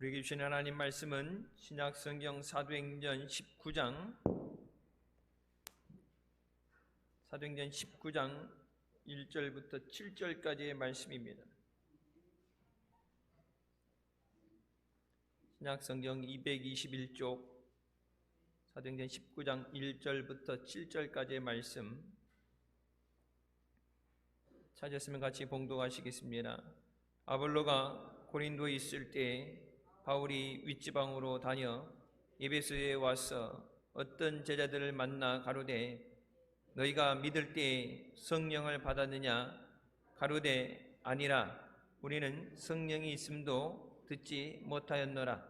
우리에게 주신 하나님 말씀은 신약성경 사도행전 19장 1절부터 7절까지의 말씀입니다. 신약성경 221쪽 사도행전 19장 1절부터 7절까지의 말씀 찾았으면 같이 봉독하시겠습니다. 아볼로가 고린도에 있을 때 바울이 윗지방으로 다녀 에베소에 와서 어떤 제자들을 만나 가로되 너희가 믿을 때 성령을 받았느냐? 가로되 아니라 우리는 성령이 있음도 듣지 못하였노라.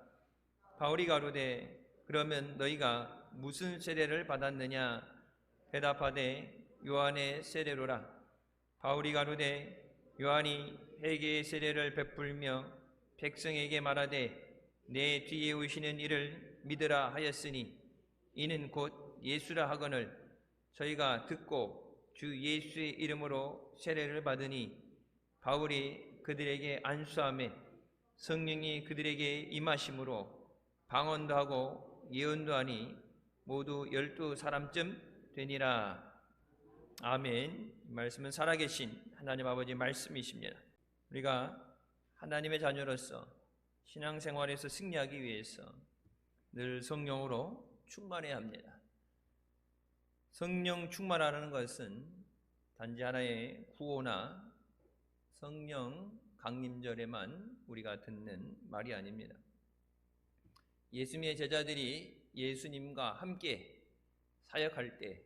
바울이 가로되 그러면 너희가 무슨 세례를 받았느냐? 대답하되 요한의 세례로라. 바울이 가로되 요한이 회개의 세례를 베풀며 백성에게 말하되 내 뒤에 오시는 이를 믿으라 하였으니 이는 곧 예수라 하거늘 저희가 듣고 주 예수의 이름으로 세례를 받으니 바울이 그들에게 안수하매 성령이 그들에게 임하심으로 방언도 하고 예언도 하니 모두 12사람쯤 되니라. 아멘. 이 말씀은 살아계신 하나님 아버지 말씀이십니다. 우리가 하나님의 자녀로서 신앙생활에서 승리하기 위해서 늘 성령으로 충만해야 합니다. 성령 충만하라는 것은 단지 하나의 구호나 성령 강림절에만 우리가 듣는 말이 아닙니다. 예수님의 제자들이 예수님과 함께 사역할 때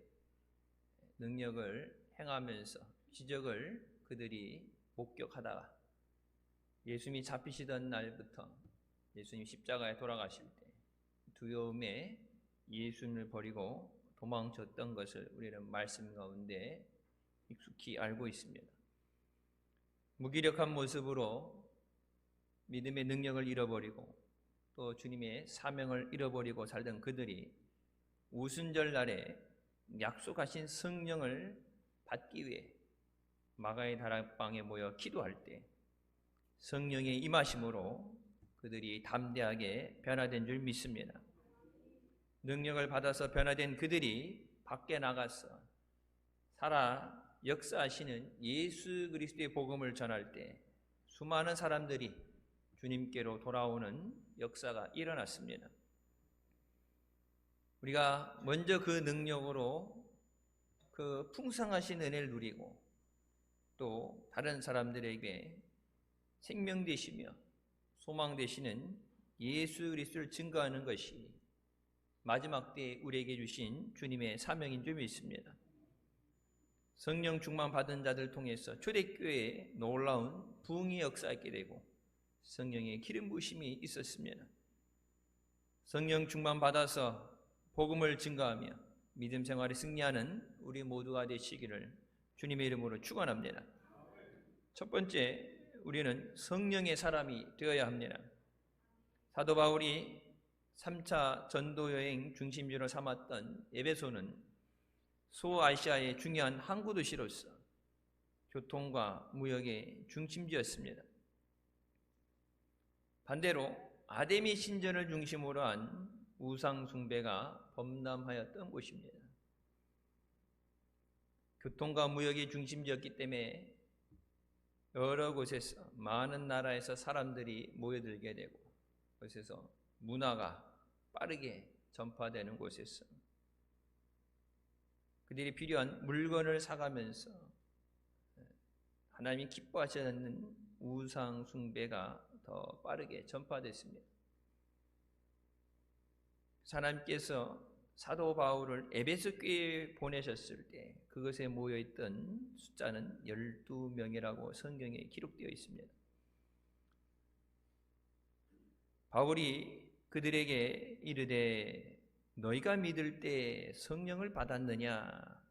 능력을 행하면서 기적을 그들이 목격하다가 예수님이 잡히시던 날부터 예수님 십자가에 돌아가실 때 두려움에 예수님을 버리고 도망쳤던 것을 우리는 말씀 가운데 익숙히 알고 있습니다. 무기력한 모습으로 믿음의 능력을 잃어버리고 또 주님의 사명을 잃어버리고 살던 그들이 우순절 날에 약속하신 성령을 받기 위해 마가의 다락방에 모여 기도할 때 성령의 임하심으로 그들이 담대하게 변화된 줄 믿습니다. 능력을 받아서 변화된 그들이 밖에 나가서 살아 역사하시는 예수 그리스도의 복음을 전할 때 수많은 사람들이 주님께로 돌아오는 역사가 일어났습니다. 우리가 먼저 그 능력으로 그 풍성하신 은혜를 누리고 또 다른 사람들에게 생명 되시며 소망 되시는 예수 그리스도를 증거하는 것이 마지막 때에 우리에게 주신 주님의 사명인 줄 믿습니다. 성령 충만 받은 자들 통해서 초대교회에 놀라운 부흥의 역사있게 되고 성령의 기름 부으심이 있었습니다. 성령 충만 받아서 복음을 증거하며 믿음 생활에 승리하는 우리 모두가 되시기를 주님의 이름으로 축원합니다. 첫 번째, 우리는 성령의 사람이 되어야 합니다. 사도 바울이 3차 전도여행 중심지로 삼았던 에베소는 소아시아의 중요한 항구 도시로서 교통과 무역의 중심지였습니다. 반대로 아데미 신전을 중심으로 한 우상 숭배가 범람하였던 곳입니다. 교통과 무역의 중심지였기 때문에 여러 곳에서 많은 나라에서 사람들이 모여들게 되고 그곳에서 문화가 빠르게 전파되는 곳에서 그들이 필요한 물건을 사가면서 하나님이 기뻐하지 않는 우상 숭배가 더 빠르게 전파됐습니다. 하나님께서 사도 바울을 에베소 교회에 보내셨을 때 그것에 모여있던 숫자는 12명이라고 성경에 기록되어 있습니다. 바울이 그들에게 이르되 너희가 믿을 때 성령을 받았느냐?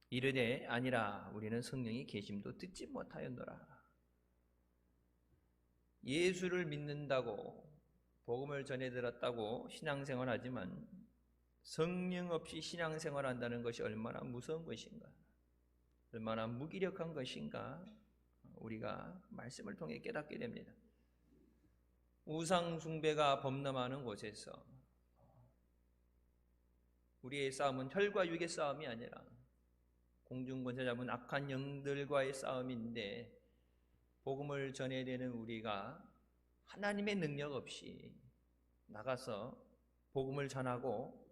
이르되 아니라 우리는 성령이 계심도 듣지 못하였노라. 예수를 믿는다고 복음을 전해 들었다고 신앙생활 하지만 성령 없이 신앙생활 한다는 것이 얼마나 무서운 것인가, 얼마나 무기력한 것인가 우리가 말씀을 통해 깨닫게 됩니다. 우상 숭배가 범람하는 곳에서 우리의 싸움은 혈과 육의 싸움이 아니라 공중권세 잡은 악한 영들과의 싸움인데, 복음을 전해야 되는 우리가 하나님의 능력 없이 나가서 복음을 전하고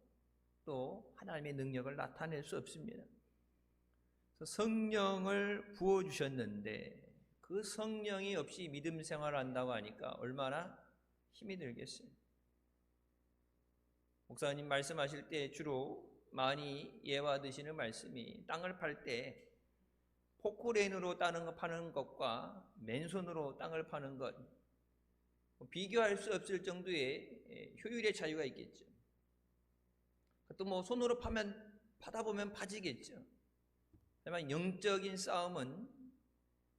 또 하나님의 능력을 나타낼 수 없습니다. 성령을 부어주셨는데 그 성령이 없이 믿음 생활을 한다고 하니까 얼마나 힘이 들겠어요. 목사님 말씀하실 때 주로 많이 예화드시는 말씀이, 땅을 팔 때 포크레인으로 파는 것과 맨손으로 땅을 파는 것, 비교할 수 없을 정도의 효율의 차이가 있겠죠. 또 손으로 파다 보면 파지겠죠. 하지만 영적인 싸움은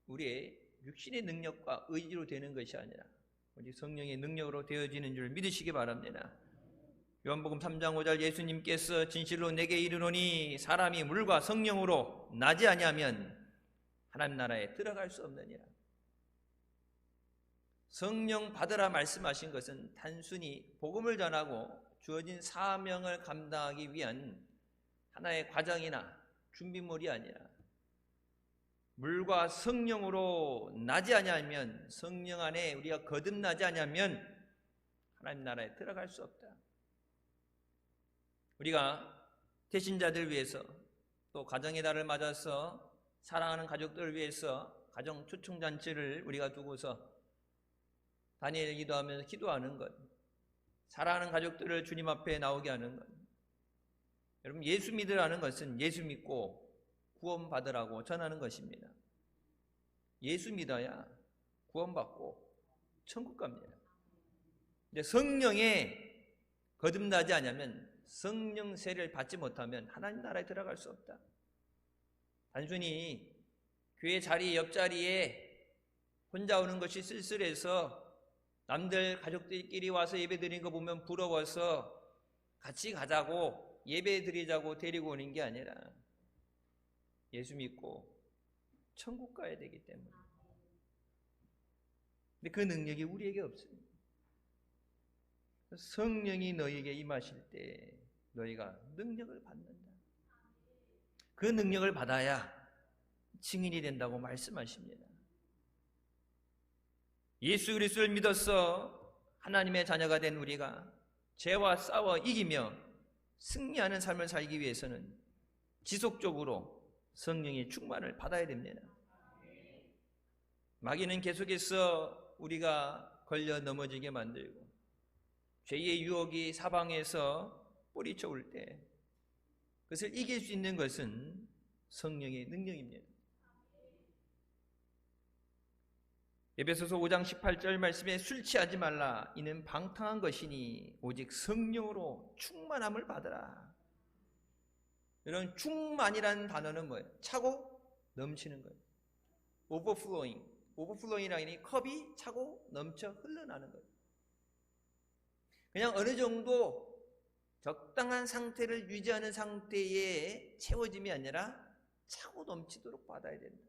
우리의 육신의 능력과 의지로 되는 것이 아니라 오직 성령의 능력으로 되어지는 줄 믿으시기 바랍니다. 요한복음 3장 5절, 예수님께서 진실로 내게 이르노니 사람이 물과 성령으로 나지 아니하면 하나님 나라에 들어갈 수 없느니라. 성령 받으라 말씀하신 것은 단순히 복음을 전하고 주어진 사명을 감당하기 위한 하나의 과정이나 준비물이 아니라, 물과 성령으로 나지 아니하면, 성령 안에 우리가 거듭나지 아니하면 하나님 나라에 들어갈 수 없다. 우리가 태신자들 위해서, 또 가정의 달을 맞아서 사랑하는 가족들을 위해서 가정 초청잔치를 우리가 두고서 다니엘 기도하면서 기도하는 것, 사랑하는 가족들을 주님 앞에 나오게 하는 것, 여러분, 예수 믿으라는 것은 예수 믿고 구원받으라고 전하는 것입니다. 예수 믿어야 구원받고 천국 갑니다. 근데 성령에 거듭나지 않으면, 성령 세례를 받지 못하면 하나님 나라에 들어갈 수 없다. 단순히 교회 자리 옆자리에 혼자 오는 것이 쓸쓸해서 남들 가족들끼리 와서 예배 드리는 거 보면 부러워서 같이 가자고, 예배 드리자고 데리고 오는 게 아니라 예수 믿고 천국 가야 되기 때문에. 근데 그 능력이 우리에게 없습니다. 성령이 너희에게 임하실 때 너희가 능력을 받는다. 그 능력을 받아야 증인이 된다고 말씀하십니다. 예수 그리스도를 믿어서 하나님의 자녀가 된 우리가 죄와 싸워 이기며 승리하는 삶을 살기 위해서는 지속적으로 성령의 충만을 받아야 됩니다. 마귀는 계속해서 우리가 걸려 넘어지게 만들고 죄의 유혹이 사방에서 뿌리쳐 올 때 그것을 이길 수 있는 것은 성령의 능력입니다. 에베소서 5장 18절 말씀에 술 취하지 말라, 이는 방탕한 것이니 오직 성령으로 충만함을 받으라. 이런 충만이라는 단어는 뭐예요? 차고 넘치는 거예요. 오버플로잉이라니 컵이 차고 넘쳐 흘러나는 거예요. 그냥 어느 정도 적당한 상태를 유지하는 상태에 채워짐이 아니라 차고 넘치도록 받아야 된다.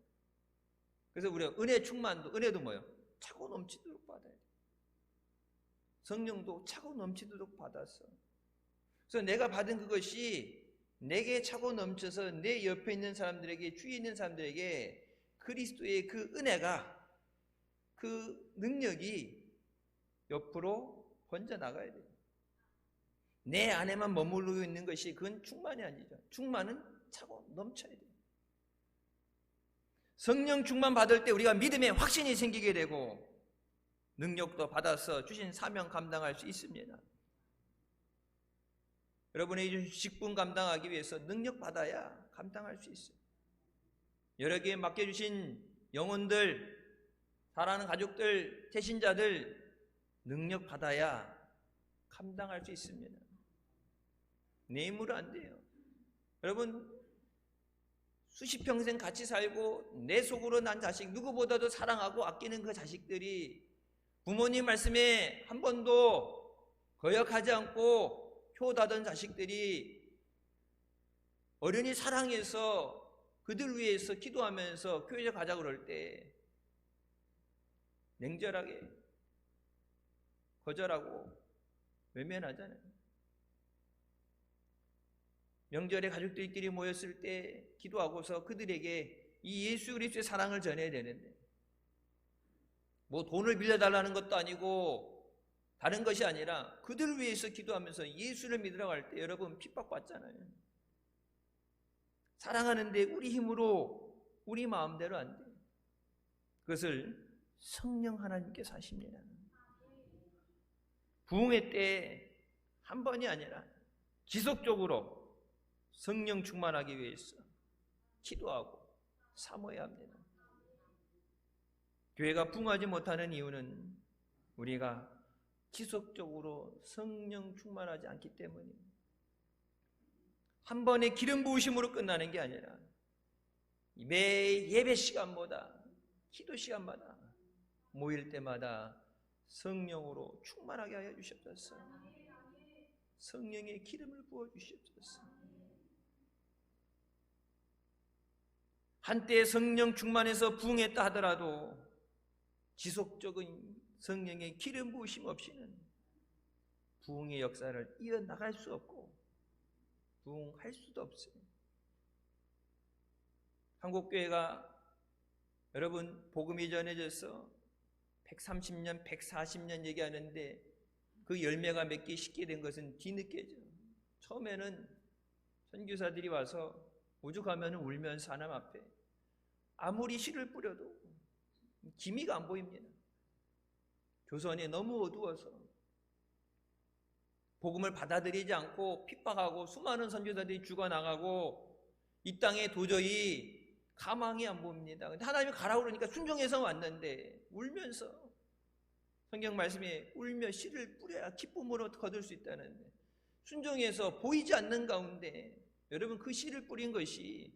그래서 우리가 은혜 충만도, 은혜도 뭐예요? 차고 넘치도록 받아야 돼. 성령도 차고 넘치도록 받았어. 그래서 내가 받은 그것이 내게 차고 넘쳐서 내 옆에 있는 사람들에게, 주위에 있는 사람들에게 그리스도의 그 은혜가, 그 능력이 옆으로 번져나가야 돼요. 내 안에만 머무르고 있는 것이 그건 충만이 아니죠. 충만은 차고 넘쳐야 돼요. 성령 충만 받을 때 우리가 믿음에 확신이 생기게 되고 능력도 받아서 주신 사명 감당할 수 있습니다. 여러분의 직분 감당하기 위해서 능력 받아야 감당할 수 있어요. 여러분에게 맡겨주신 영혼들, 사랑하는 가족들, 태신자들 능력 받아야 감당할 수 있습니다. 내 힘으로 안 돼요. 여러분, 수십 평생 같이 살고 내 속으로 난 자식, 누구보다도 사랑하고 아끼는 그 자식들이 부모님 말씀에 한 번도 거역하지 않고 효도하던 자식들이 어른이 사랑해서 그들 위해서 기도하면서 교회 가자고 그럴 때 냉철하게 거절하고 외면하잖아요. 명절에 가족들끼리 모였을 때 기도하고서 그들에게 이 예수 그리스도의 사랑을 전해야 되는데 뭐 돈을 빌려달라는 것도 아니고 다른 것이 아니라 그들을 위해서 기도하면서 예수를 믿으라고 할 때 여러분 핍박받잖아요. 사랑하는데 우리 힘으로 우리 마음대로 안 돼. 그것을 성령 하나님께서 하십니다. 부흥회 때 한 번이 아니라 지속적으로 성령 충만하기 위해서 기도하고 사모해야 합니다. 교회가 부흥하지 못하는 이유는 우리가 지속적으로 성령 충만하지 않기 때문입니다. 한 번의 기름 부으심으로 끝나는 게 아니라 매 예배 시간보다 기도 시간마다 모일 때마다 성령으로 충만하게 하여 주시옵소서. 성령의 기름을 부어 주시옵소서. 한때 성령 충만해서 부흥했다 하더라도 지속적인 성령의 기름 부으심 없이는 부흥의 역사를 이어나갈 수 없고 부흥할 수도 없어요. 한국교회가 여러분 복음이 전해져서 130년, 140년 얘기하는데 그 열매가 맺기 쉽게 된 것은 뒤늦게죠. 처음에는 선교사들이 와서 오죽하면 울면서 하나님 앞에 아무리 씨를 뿌려도 기미가 안 보입니다. 조선이 너무 어두워서 복음을 받아들이지 않고 핍박하고 수많은 선교사들이 죽어나가고 이 땅에 도저히 가망이 안 보입니다. 근데 하나님이 가라고 그러니까 순종해서 왔는데 울면서 성경 말씀에 울며 씨를 뿌려야 기쁨으로 거둘 수 있다는데 순종해서 보이지 않는 가운데 여러분 그 씨를 뿌린 것이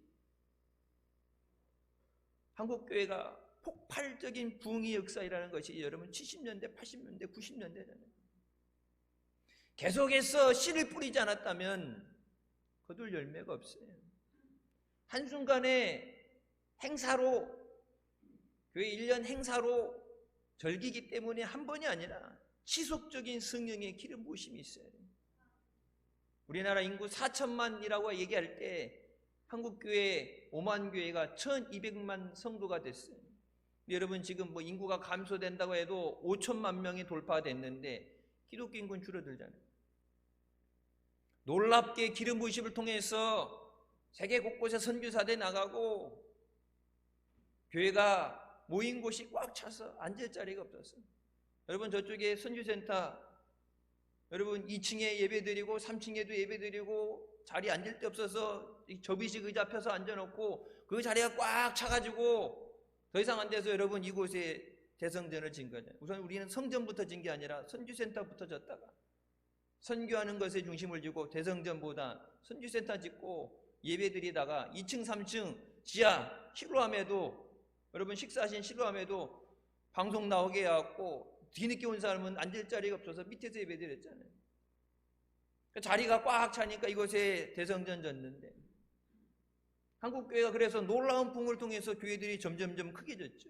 한국교회가 폭발적인 부흥의 역사이라는 것이 여러분 70년대, 80년대, 90년대잖아요. 계속해서 씨를 뿌리지 않았다면 거둘 열매가 없어요. 한순간에 행사로 교회 1년 행사로 절기기 때문에 한 번이 아니라 지속적인 성령의 기름 부으심이 있어요. 우리나라 인구 4천만이라고 얘기할 때 한국교회 5만 교회가 1200만 성도가 됐어요. 여러분 지금 뭐 인구가 감소된다고 해도 5천만 명이 돌파됐는데 기독교 인구는 줄어들잖아요. 놀랍게 기름 부으심을 통해서 세계 곳곳에 선교사대 나가고 교회가 모인 곳이 꽉 차서 앉을 자리가 없었어요. 여러분 저쪽에 선교센터 여러분 2층에 예배드리고 3층에도 예배드리고 자리 앉을 데 없어서 접이식 의자 펴서 앉아놓고 그 자리가 꽉 차가지고 더 이상 안 돼서 여러분 이곳에 대성전을 진 거죠. 우선 우리는 성전부터 진 게 아니라 선교센터부터 졌다가 선교하는 것에 중심을 두고 대성전보다 선교센터 짓고 예배드리다가 2층 3층 지하 실로암에도 여러분 식사하신 실로암에도 방송 나오게 해갖고 뒤늦게 온 사람은 앉을 자리가 없어서 밑에서 예배드렸잖아요. 자리가 꽉 차니까 이곳에 대성전 졌는데 한국교회가 그래서 놀라운 부흥을 통해서 교회들이 점점점 크게 졌죠.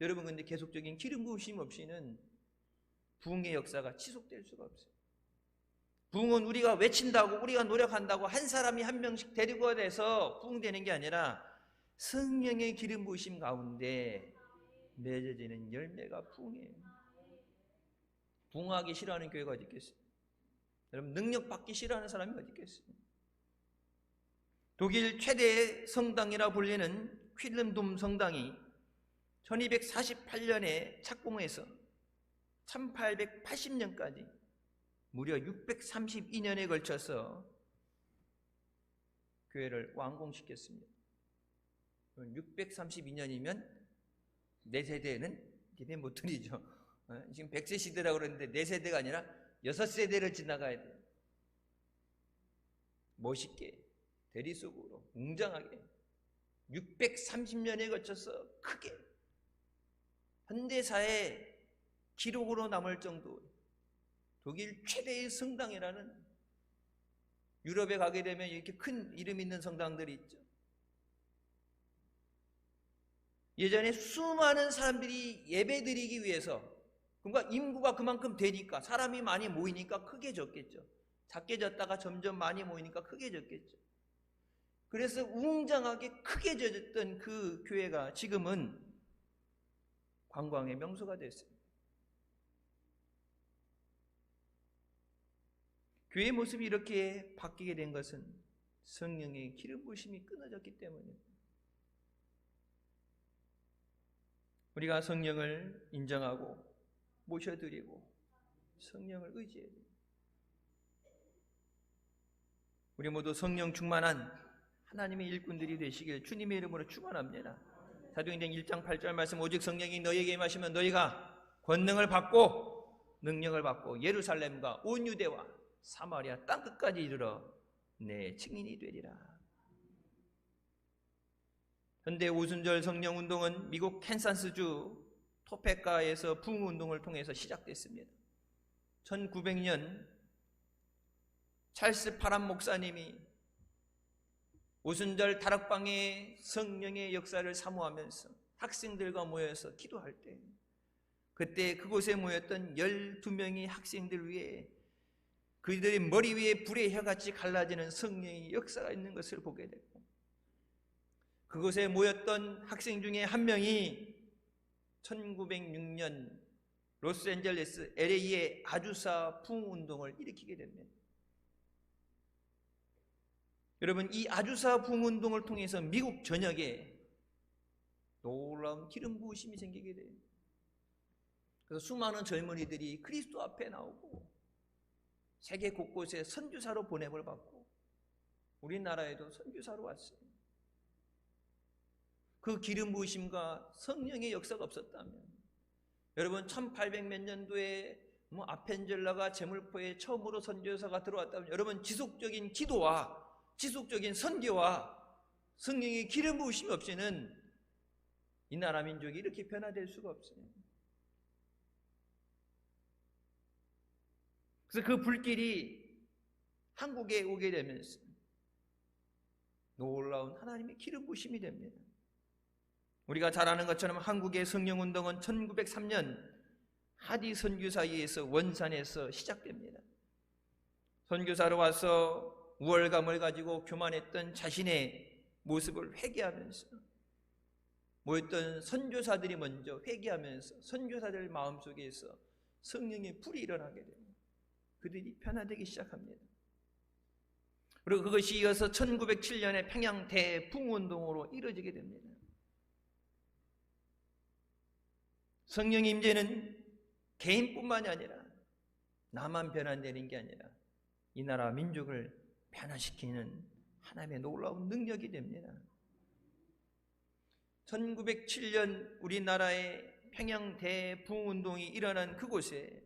여러분 근데 계속적인 기름 부으심 없이는 부흥의 역사가 지속될 수가 없어요. 부흥은 우리가 외친다고 우리가 노력한다고 한 사람이 한 명씩 데리고 돼서 부흥되는 게 아니라 성령의 기름 부으심 가운데 맺어지는 열매가 부흥이에요. 부흥하기 싫어하는 교회가 어디 있겠어요? 여러분 능력 받기 싫어하는 사람이 어디 있겠어요? 독일 최대 성당이라 불리는 퀼름돔 성당이 1248년에 착공해서 1880년까지 무려 632년에 걸쳐서 교회를 완공시켰습니다. 632년이면 4세대는 기대 못 드리죠. 지금 100세 시대라고 그러는데 4세대가 아니라 6세대를 지나가야 돼요. 멋있게 대리석으로 웅장하게 630년에 걸쳐서 크게 현대사의 기록으로 남을 정도 독일 최대의 성당이라는 유럽에 가게 되면 이렇게 큰 이름 있는 성당들이 있죠. 예전에 수많은 사람들이 예배드리기 위해서 그러니까 인구가 그만큼 되니까, 사람이 많이 모이니까 크게 졌겠죠. 작게 졌다가 점점 많이 모이니까 크게 졌겠죠. 그래서 웅장하게 크게 졌던 그 교회가 지금은 관광의 명소가 됐습니다. 교회의 모습이 이렇게 바뀌게 된 것은 성령의 기름 부으심이 끊어졌기 때문입니다. 우리가 성령을 인정하고 모셔드리고 성령을 의지해야 됩니다. 우리 모두 성령 충만한 하나님의 일꾼들이 되시길 주님의 이름으로 축원합니다. 사도행전 1장 8절 말씀, 오직 성령이 너희에게 임하시면 너희가 권능을 받고 능력을 받고 예루살렘과 온 유대와 사마리아 땅끝까지 이르러 내 증인이 되리라. 현대 오순절 성령운동은 미국 캔사스주 토페카에서 부흥운동을 통해서 시작됐습니다. 1900년 찰스 파람 목사님이 오순절 다락방에 성령의 역사를 사모하면서 학생들과 모여서 기도할 때, 그때 그곳에 모였던 12명의 학생들 위에 그들의 머리 위에 불의 혀같이 갈라지는 성령의 역사가 있는 것을 보게 됐고, 그곳에 모였던 학생 중에 한 명이 1906년 로스앤젤레스 LA의 아주사 부흥운동을 일으키게 됩니다. 여러분, 이 아주사 부흥운동을 통해서 미국 전역에 놀라운 기름 부으심이 생기게 돼요. 그래서 수많은 젊은이들이 그리스도 앞에 나오고 세계 곳곳에 선교사로 보냄을 받고 우리나라에도 선교사로 왔어요. 그 기름 부으심과 성령의 역사가 없었다면, 여러분 1800몇 년도에 아펜젤라가 제물포에 처음으로 선교사가 들어왔다면, 여러분 지속적인 기도와 지속적인 선교와 성령의 기름 부으심이 없이는 이 나라 민족이 이렇게 변화될 수가 없어요. 그래서 그 불길이 한국에 오게 되면서 놀라운 하나님의 기름 부으심이 됩니다. 우리가 잘 아는 것처럼 한국의 성령운동은 1903년 하디 선교사에 의해서 원산에서 시작됩니다. 선교사로 와서 우월감을 가지고 교만했던 자신의 모습을 회개하면서 모였던 선교사들이 먼저 회개하면서 선교사들 마음속에서 성령의 불이 일어나게 됩니다. 그들이 변화되기 시작합니다. 그리고 그것이 이어서 1907년에 평양 대부흥운동으로 이루어지게 됩니다. 성령의 임재는 개인뿐만이 아니라 나만 변화되는 게 아니라 이 나라 민족을 변화시키는 하나님의 놀라운 능력이 됩니다. 1907년 우리나라의 평양 대부흥운동이 일어난 그곳에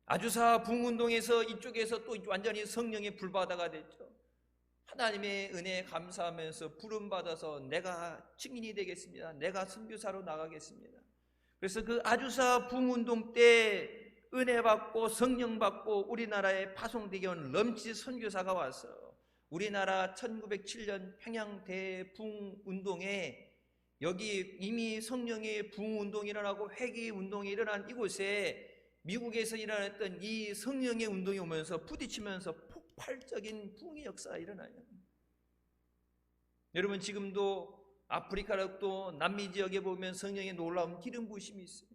아주사 부흥운동에서 이쪽에서 또 완전히 성령의 불바다가 됐죠. 하나님의 은혜에 감사하면서 부름받아서 내가 증인이 되겠습니다. 내가 선교사로 나가겠습니다. 그래서 그 아주사 부흥운동 때 은혜 받고 성령 받고 우리나라에 파송되게 온 럼치 선교사가 와서 우리나라 1907년 평양 대부흥운동에 여기 이미 성령의 부흥운동이 일어나고 회개운동이 일어난 이곳에 미국에서 일어났던 이 성령의 운동이 오면서 부딪히면서 폭발적인 부흥의 역사가 일어나요. 여러분 지금도 아프리카도 남미 지역에 보면 성령의 놀라운 기름 부으심이 있어요.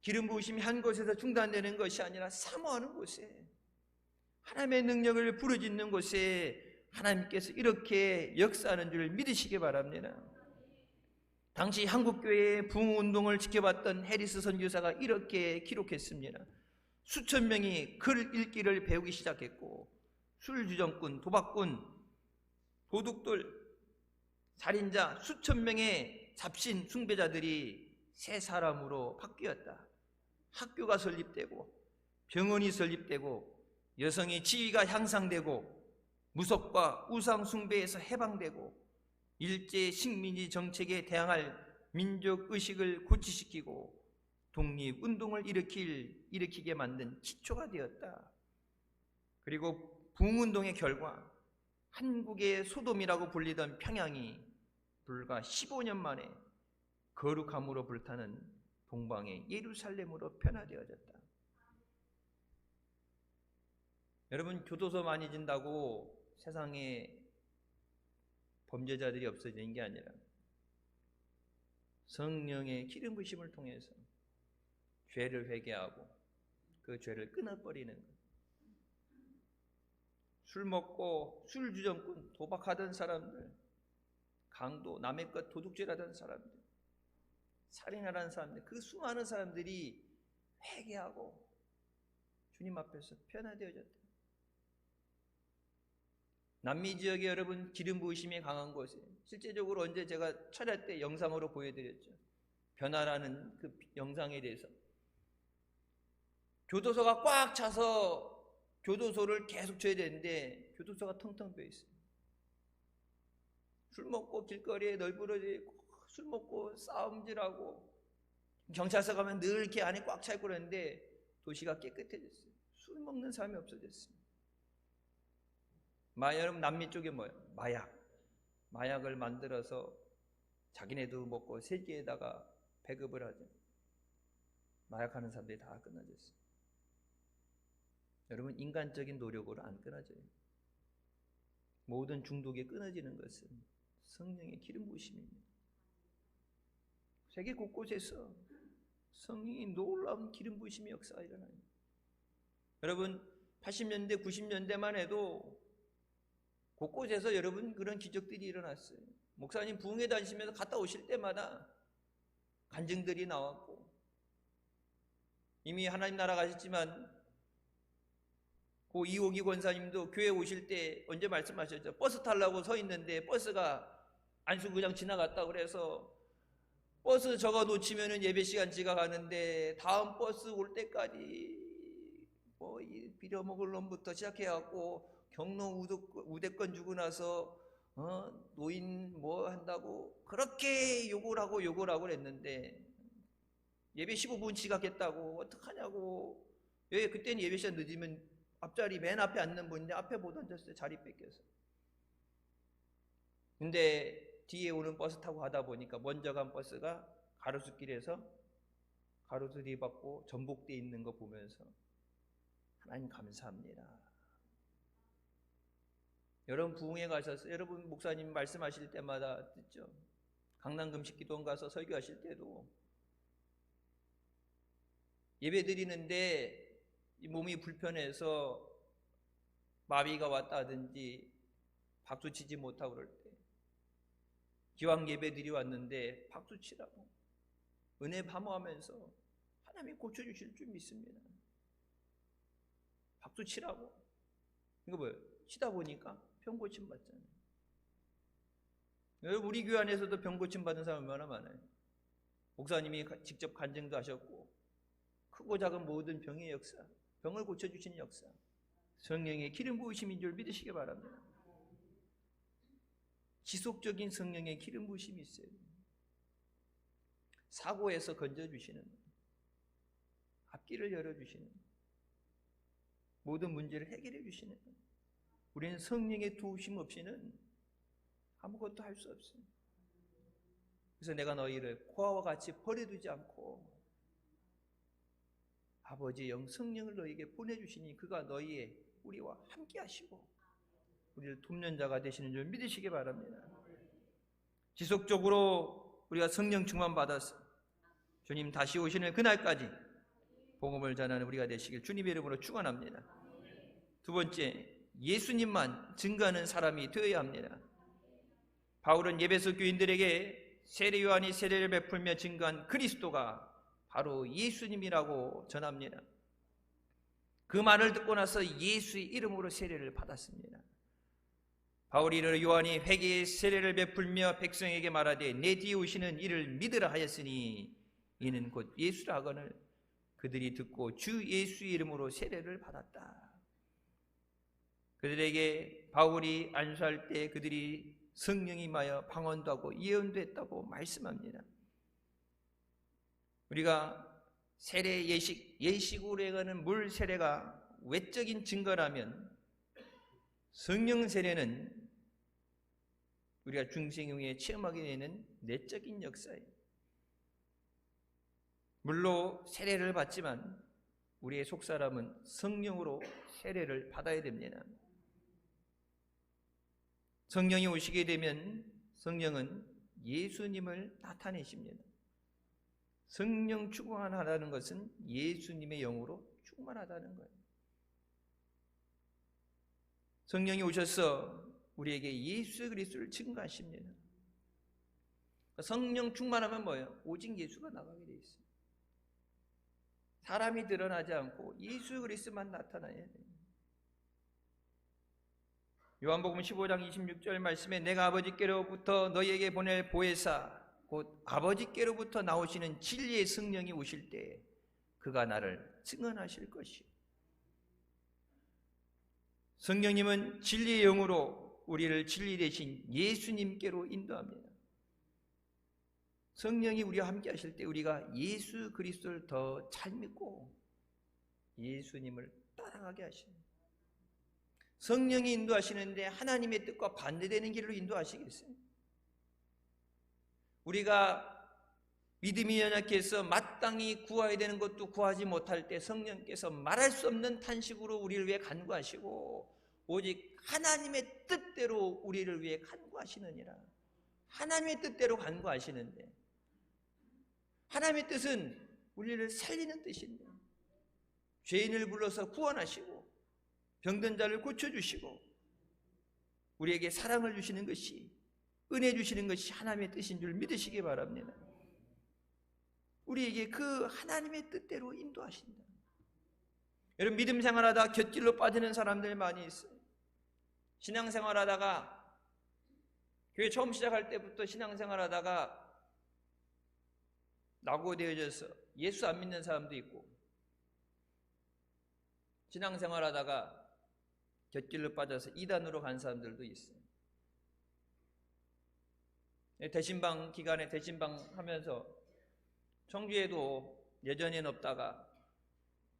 기름 부으심이 한 곳에서 중단되는 것이 아니라 사모하는 곳에, 하나님의 능력을 부르짖는 곳에 하나님께서 이렇게 역사하는 줄 믿으시기 바랍니다. 당시 한국교회의 부흥운동을 지켜봤던 해리스 선교사가 이렇게 기록했습니다. 수천 명이 글 읽기를 배우기 시작했고 술주정꾼, 도박꾼, 도둑들, 살인자 수천 명의 잡신 숭배자들이 새 사람으로 바뀌었다. 학교가 설립되고 병원이 설립되고 여성의 지위가 향상되고 무속과 우상 숭배에서 해방되고 일제 식민지 정책에 대항할 민족의식을 고취시키고 독립운동을 일으키게 만든 기초가 되었다. 그리고 부흥운동의 결과 한국의 소돔이라고 불리던 평양이 불과 15년 만에 거룩함으로 불타는 동방의 예루살렘으로 변화되어졌다. 여러분, 교도소 많이 진다고 세상에 범죄자들이 없어지는 게 아니라 성령의 기름 부으심을 통해서 죄를 회개하고 그 죄를 끊어버리는 것. 술 먹고 술주정꾼 도박하던 사람들, 강도, 남의 것 도둑질하던 사람들, 살인하는 사람들, 그 수많은 사람들이 회개하고 주님 앞에서 변화되어졌다. 남미 지역에 여러분 기름 부으심이 강한 곳에 실제적으로 언제 제가 철야 때 영상으로 보여드렸죠. 변화라는 그 영상에 대해서 교도소가 꽉 차서 교도소를 계속 줘야 되는데 교도소가 텅텅 비어 있어요. 술 먹고 길거리에 널브러져 있고 술 먹고 싸움질하고 경찰서 가면 늘 이렇게 안에 꽉 차 있고 그러는데 도시가 깨끗해졌어요. 술 먹는 사람이 없어졌어요. 여러분 남미 쪽에 뭐예요? 마약을 만들어서 자기네도 먹고 세계에다가 배급을 하죠. 마약하는 사람들이 다 끊어졌어요. 여러분 인간적인 노력으로 안 끊어져요. 모든 중독이 끊어지는 것은 성령의 기름 부으심입니다. 세계 곳곳에서 성령이 놀라운 기름 부으심의 역사가 일어나요. 여러분 80년대 90년대만 해도 곳곳에서 여러분 그런 기적들이 일어났어요. 목사님 부흥회 다니시면서 갔다 오실 때마다 간증들이 나왔고, 이미 하나님 나라 가셨지만 고 이호기 권사님도 교회 오실 때 언제 말씀하셨죠? 버스 타려고 서 있는데 버스가 안수구장 지나갔다 그래서 버스 저거 놓치면은 예배 시간 지각하는데 다음 버스 올 때까지 뭐 빌어먹을 놈부터 시작해갖고 경로 우대권 주고 나서 노인 뭐 한다고 그렇게 욕을 하고 그랬는데 예배 15분 지각했다고 어떡하냐고. 그때는 예배 시간 늦으면 앞자리 맨 앞에 앉는 분인데 앞에 못 앉았어요. 자리 뺏겨서. 근데 뒤에 오는 버스 타고 가다 보니까 먼저 간 버스가 가로수길에서 가로수 뒤받고 전복돼 있는 거 보면서 하나님 감사합니다. 여러분 부흥회 가셔서 여러분 목사님 말씀하실 때마다 듣죠. 강남 금식기도원 가서 설교하실 때도 예배 드리는데 몸이 불편해서 마비가 왔다든지 박수 치지 못하고 그럴 때 기왕 예배 드리 왔는데 박수 치라고 은혜 사모하면서 하나님이 고쳐주실 줄 믿습니다. 박수 치라고. 이거 뭐예요? 치다 보니까 병고침 받잖아요. 여러분 우리 교회 안에서도 병고침 받은 사람 얼마나 많아요. 목사님이 직접 간증도 하셨고 크고 작은 모든 병의 역사, 병을 고쳐주시는 역사, 성령의 기름 부으심인 줄 믿으시기 바랍니다. 지속적인 성령의 기름 부으심이 있어요. 사고에서 건져주시는, 앞길을 열어주시는, 모든 문제를 해결해 주시는, 우리는 성령의 도우심 없이는 아무것도 할 수 없어요. 그래서 내가 너희를 고아와 같이 버려두지 않고 아버지의 영 성령을 너희에게 보내주시니 그가 너희의 우리와 함께 하시고 우리를 돕는 자가 되시는 줄 믿으시기 바랍니다. 지속적으로 우리가 성령 충만 받아서 주님 다시 오시는 그날까지 복음을 전하는 우리가 되시길 주님의 이름으로 축원합니다. 두 번째, 예수님만 증거하는 사람이 되어야 합니다. 바울은 에베소 교인들에게 세례 요한이 세례를 베풀며 증거한 그리스도가 바로 예수님이라고 전합니다. 그 말을 듣고 나서 예수의 이름으로 세례를 받았습니다. 바울이 이르러 요한이 회개의 세례를 베풀며 백성에게 말하되 내 뒤에 오시는 이를 믿으라 하였으니 이는 곧 예수라거늘 그들이 듣고 주 예수의 이름으로 세례를 받았다. 그들에게 바울이 안수할 때 그들이 성령이 임하여 방언도 하고 예언도 했다고 말씀합니다. 우리가 세례 예식으로 해가는 물 세례가 외적인 증거라면 성령 세례는 우리가 중생 후에 체험하게 되는 내적인 역사예요. 물로 세례를 받지만 우리의 속사람은 성령으로 세례를 받아야 됩니다. 성령이 오시게 되면 성령은 예수님을 나타내십니다. 성령 충만하다는 것은 예수님의 영으로 충만하다는 거예요. 성령이 오셔서 우리에게 예수 그리스도를 증거하십니다. 성령 충만하면 뭐예요? 오직 예수가 나가게 돼 있어요. 사람이 드러나지 않고 예수 그리스도만 나타나야 돼요. 요한복음 15장 26절 말씀에 내가 아버지께로부터 너희에게 보낼 보혜사 곧 아버지께로부터 나오시는 진리의 성령이 오실 때에 그가 나를 증언하실 것이요. 성령님은 진리의 영으로 우리를 진리 대신 예수님께로 인도합니다. 성령이 우리와 함께 하실 때 우리가 예수 그리스도를 더 잘 믿고 예수님을 따라가게 하십니다. 성령이 인도하시는데 하나님의 뜻과 반대되는 길로 인도하시겠어요? 우리가 믿음이 연약해서 마땅히 구해야 되는 것도 구하지 못할 때 성령께서 말할 수 없는 탄식으로 우리를 위해 간구하시고 오직 하나님의 뜻대로 우리를 위해 간구하시느니라. 하나님의 뜻대로 간구하시는데 하나님의 뜻은 우리를 살리는 뜻인데 죄인을 불러서 구원하시고 병든 자를 고쳐주시고 우리에게 사랑을 주시는 것이 은혜 주시는 것이 하나님의 뜻인 줄 믿으시기 바랍니다. 우리에게 그 하나님의 뜻대로 인도하신다. 여러분 믿음 생활하다 곁길로 빠지는 사람들 많이 있어요. 신앙생활하다가 교회 처음 시작할 때부터 신앙생활하다가 낙오되어져서 예수 안 믿는 사람도 있고 신앙생활하다가 곁길로 빠져서 이단으로 간 사람들도 있어요. 대신방 기간에 대신방 하면서 청주에도 예전엔 없다가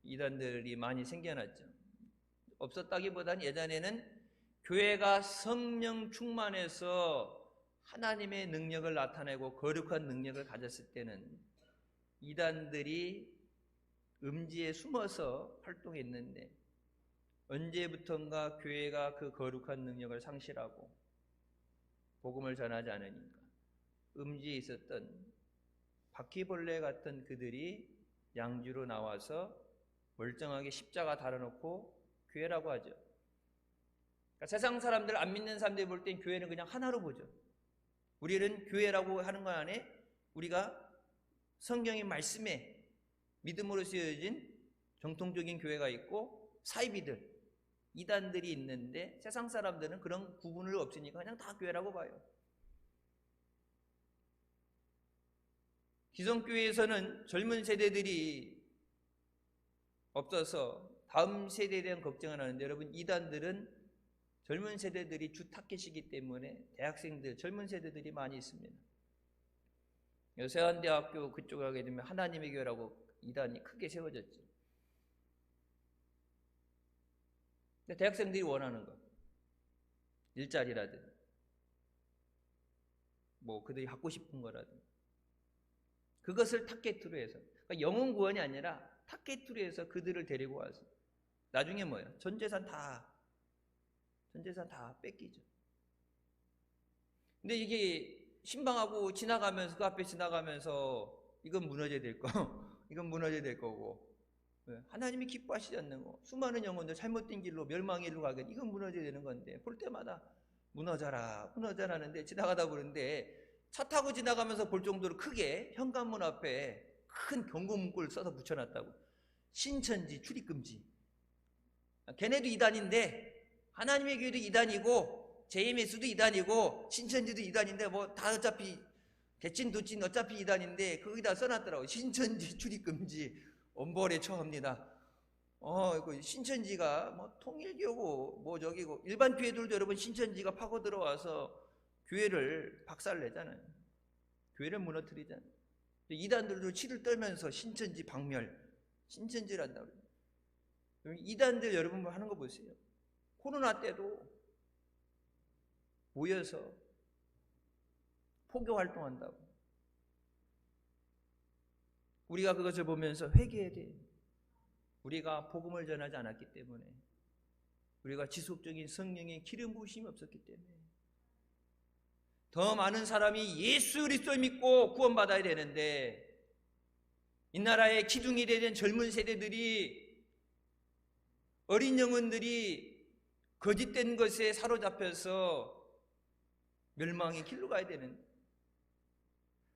이단들이 많이 생겨났죠. 없었다기보다는 예전에는 교회가 성령 충만해서 하나님의 능력을 나타내고 거룩한 능력을 가졌을 때는 이단들이 음지에 숨어서 활동했는데 언제부턴가 교회가 그 거룩한 능력을 상실하고 복음을 전하지 않으니까 음지에 있었던 바퀴벌레 같은 그들이 양주로 나와서 멀쩡하게 십자가 달아놓고 교회라고 하죠. 그러니까 세상 사람들 안 믿는 사람들이 볼 땐 교회는 그냥 하나로 보죠. 우리는 교회라고 하는 것 안에 우리가 성경의 말씀에 믿음으로 쓰여진 정통적인 교회가 있고 사이비들, 이단들이 있는데 세상 사람들은 그런 구분을 없으니까 그냥 다 교회라고 봐요. 기성교회에서는 젊은 세대들이 없어서 다음 세대에 대한 걱정을 하는데 여러분 이단들은 젊은 세대들이 주 타겟이기 때문에 대학생들, 젊은 세대들이 많이 있습니다. 세안대학교 그쪽에 가게 되면 하나님의 교회라고 이단이 크게 세워졌죠. 근데 대학생들이 원하는 것, 일자리라든 뭐 그들이 갖고 싶은 거라든 그것을 타겟으로 해서 그러니까 영혼 구원이 아니라 타겟으로 해서 그들을 데리고 와서 나중에 뭐예요? 전 재산 다 뺏기죠. 근데 이게 신방하고 지나가면서 그 앞에 지나가면서 이건 무너져야 될 거, 이건 무너져야 될 거고 하나님이 기뻐하시지 않는 거, 수많은 영혼들 잘못된 길로 멸망의 길로 가게 이건 무너져야 되는 건데 볼 때마다 무너져라 하는데 지나가다 보는데 차 타고 지나가면서 볼 정도로 크게 현관문 앞에 큰 경고문구를 써서 붙여놨다고. 신천지 출입금지. 걔네도 이단인데 하나님의 교회도 이단이고 JMS도 이단이고 신천지도 이단인데 뭐 다 어차피 개찐 도찐 어차피 이단인데 거기다 써놨더라고. 신천지 출입금지 엄벌에 처합니다. 그 신천지가 뭐 통일교고 뭐 저기고 일반 교회들도 여러분 신천지가 파고 들어와서 교회를 박살내잖아요. 교회를 무너뜨리잖아요. 이단들도 치를 떨면서 신천지 박멸, 신천지란다. 이단들 여러분 하는 거 보세요. 코로나 때도 모여서 포교 활동한다고. 우리가 그것을 보면서 회개해야 돼. 우리가 복음을 전하지 않았기 때문에, 우리가 지속적인 성령의 기름 부으심이 없었기 때문에, 더 많은 사람이 예수 그리스도를 믿고 구원받아야 되는데, 이 나라의 기둥이 되는 젊은 세대들이, 어린 영혼들이 거짓된 것에 사로잡혀서 멸망의 길로 가야 되는,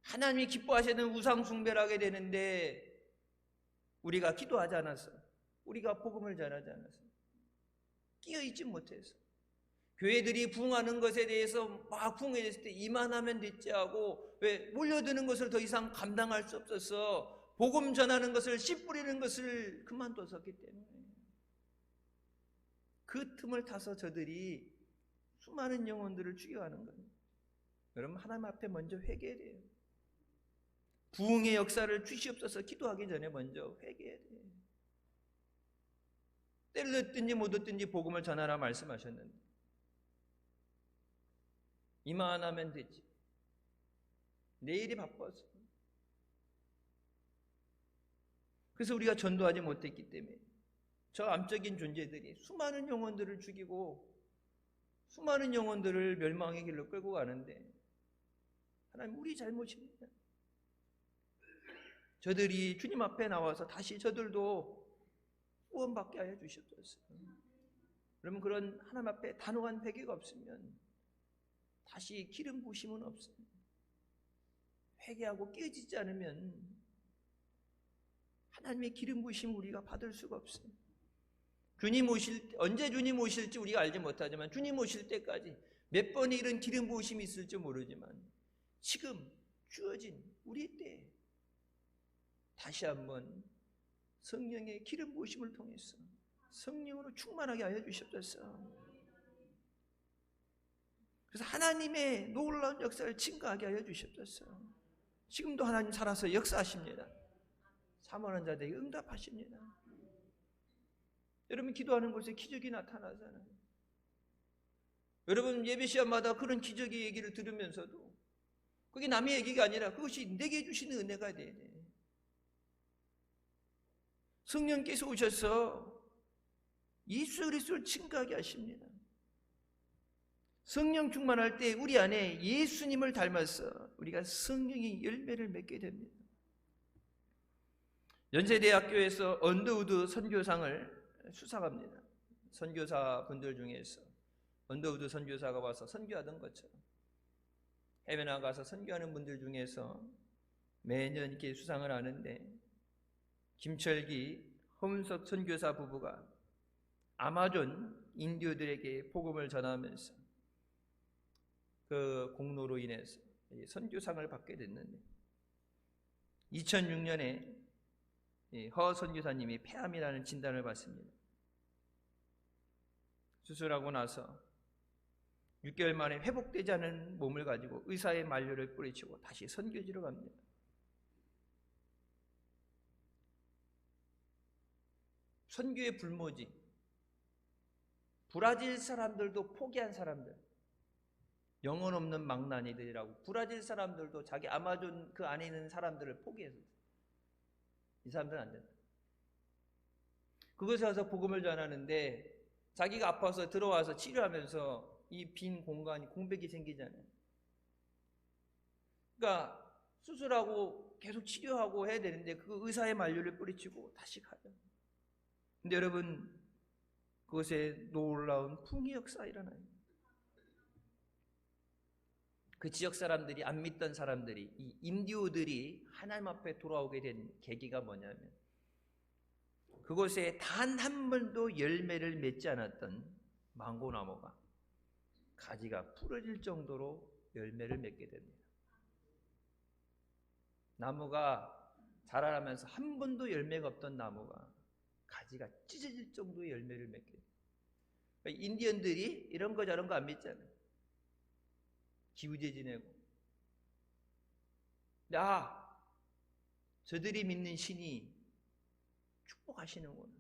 하나님이 기뻐하시는 우상 숭배를 하게 되는데, 우리가 기도하지 않아서, 우리가 복음을 전하지 않아서, 끼어있지 못해서, 교회들이 부흥하는 것에 대해서 막 부흥해졌을 때 이만하면 됐지 하고, 왜 몰려드는 것을 더 이상 감당할 수 없어서 복음 전하는 것을, 씨 뿌리는 것을 그만뒀었기 때문에, 그 틈을 타서 저들이 수많은 영혼들을 죽여가는 거예요. 여러분, 하나님 앞에 먼저 회개해야 돼요. 부흥의 역사를 주시옵소서 기도하기 전에 먼저 회개해야 돼요. 때를 얻든지 못 얻든지 복음을 전하라 말씀하셨는데, 이만하면 되지. 내일이 바빠서. 그래서 우리가 전도하지 못했기 때문에 저 암적인 존재들이 수많은 영혼들을 죽이고 수많은 영혼들을 멸망의 길로 끌고 가는데, 하나님, 우리 잘못입니다. 저들이 주님 앞에 나와서 다시 저들도 구원받게 하여 주시옵소서. 그러면 그런 하나님 앞에 단호한 회개가 없으면 다시 기름 부으심은 없습니다. 회개하고 깨어지지 않으면 하나님의 기름 부으심을 우리가 받을 수가 없습니다. 주님 오실, 언제 주님 오실지 우리가 알지 못하지만, 주님 오실 때까지 몇 번의 이런 기름 부으심이 있을지 모르지만, 지금 주어진 우리 때에 다시 한번 성령의 기름 부으심을 통해서 성령으로 충만하게 하여 주시옵소서. 그래서 하나님의 놀라운 역사를 증거하게 하여 주시옵소서. 지금도 하나님 살아서 역사하십니다. 사모하는 자들에게 응답하십니다. 여러분, 기도하는 곳에 기적이 나타나잖아요. 여러분, 예배 시간마다 그런 기적의 얘기를 들으면서도 그게 남의 얘기가 아니라 그것이 내게 주시는 은혜가 돼야 돼. 성령께서 오셔서 예수 그리스도를 증거하게 하십니다. 성령 충만할 때 우리 안에 예수님을 닮아서 우리가 성령의 열매를 맺게 됩니다. 연세대학교에서 언더우드 선교상을 수상합니다. 선교사 분들 중에서 언더우드 선교사가 와서 선교하던 것처럼 해외 나가서 선교하는 분들 중에서 매년 이렇게 수상을 하는데, 김철기, 허문석 선교사 부부가 아마존 인디어들에게 복음을 전하면서 그 공로로 인해서 선교상을 받게 됐는데, 2006년에 허 선교사님이 폐암이라는 진단을 받습니다. 수술하고 나서 6개월 만에 회복되지 않은 몸을 가지고 의사의 만류를 뿌리치고 다시 선교지로 갑니다. 선교의 불모지, 브라질 사람들도 포기한 사람들, 영혼 없는 망나니들이라고, 브라질 사람들도 자기 아마존 그 안에 있는 사람들을 포기했어요. 이 사람들은 안 된다. 그곳에 와서 복음을 전하는데, 자기가 아파서 들어와서 치료하면서 이 빈 공간이, 공백이 생기잖아요. 그러니까 수술하고 계속 치료하고 해야 되는데 그 의사의 만류를 뿌리치고 다시 가요. 근데 여러분, 그곳에 놀라운 풍의 역사가 일어나요. 그 지역 사람들이, 안 믿던 사람들이, 이 인디오들이 하나님 앞에 돌아오게 된 계기가 뭐냐면, 그곳에 단 한 번도 열매를 맺지 않았던 망고나무가 가지가 부러질 정도로 열매를 맺게 됩니다. 나무가 자라나면서 한 번도 열매가 없던 나무가 가지가 찢어질 정도의 열매를 맺게 됩니다. 인디언들이 이런 거 저런 거 안 믿잖아요. 기우제 지내고. 저들이 믿는 신이 축복하시는구나.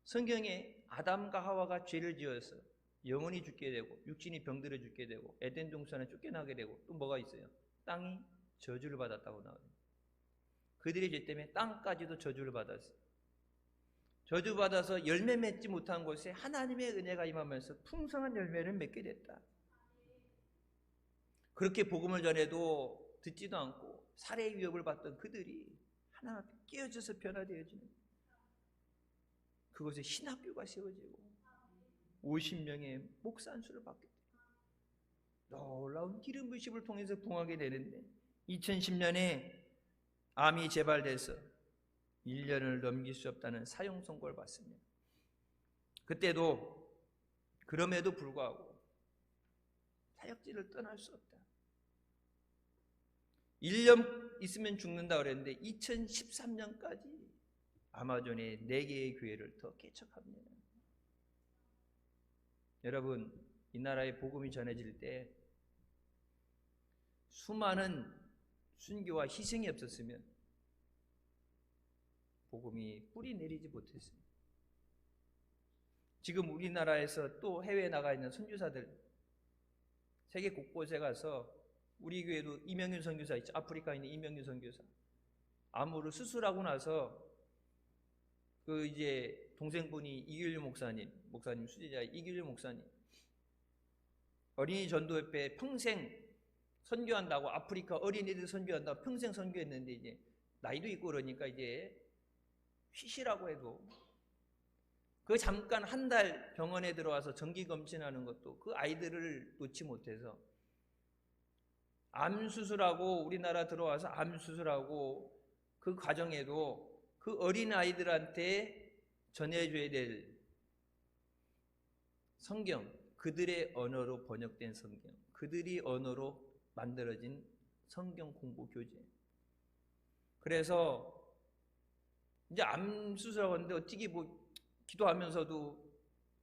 성경에 아담과 하와가 죄를 지어서 영혼이 죽게 되고 육신이 병들어 죽게 되고 에덴 동산에 쫓겨나게 되고 또 뭐가 있어요? 땅이 저주를 받았다고 나와요. 그들의 죄 때문에 땅까지도 저주를 받았어요. 저주받아서 열매 맺지 못한 곳에 하나님의 은혜가 임하면서 풍성한 열매를 맺게 됐다. 그렇게 복음을 전해도 듣지도 않고 살해의 위협을 받던 그들이 하나님 앞에 깨어져서 변화되어지는, 그곳에 신학교가 세워지고 50명의 목사 안수를 받게 돼요. 놀라운 기름 부으심을 통해서 부흥하게 되는데 2010년에 암이 재발돼서 1년을 넘길 수 없다는 사형 선고를 받습니다. 그때도 그럼에도 불구하고 사역지를 떠날 수 없다. 1년 있으면 죽는다 그랬는데 2013년까지 아마존에 4개의 교회를 더 개척합니다. 여러분, 이 나라의 복음이 전해질 때 수많은 순교와 희생이 없었으면 복음이 뿌리 내리지 못했습니다. 지금 우리나라에서 또 해외에 나가 있는 선교사들, 세계 곳곳에 가서, 우리 교회도 이명윤 선교사 있죠. 아프리카에 있는 이명윤 선교사, 암으로 수술하고 나서 이제 동생분이 이규일 목사님 수제자 이규일 목사님, 어린이 전도협회 평생 선교한다고, 아프리카 어린이들 선교한다고 평생 선교했는데 이제 나이도 있고 그러니까 이제 쉬시라고 해도 그 잠깐 한 달 병원에 들어와서 정기 검진하는 것도 그 아이들을 놓지 못해서 암 수술하고, 우리나라 들어와서 암 수술하고 그 과정에도 그 어린 아이들한테 전해줘야 될 성경, 그들의 언어로 번역된 성경, 그들이 언어로 만들어진 성경 공부 교재. 그래서 이제 암 수술하고 하는데 어떻게 기도하면서도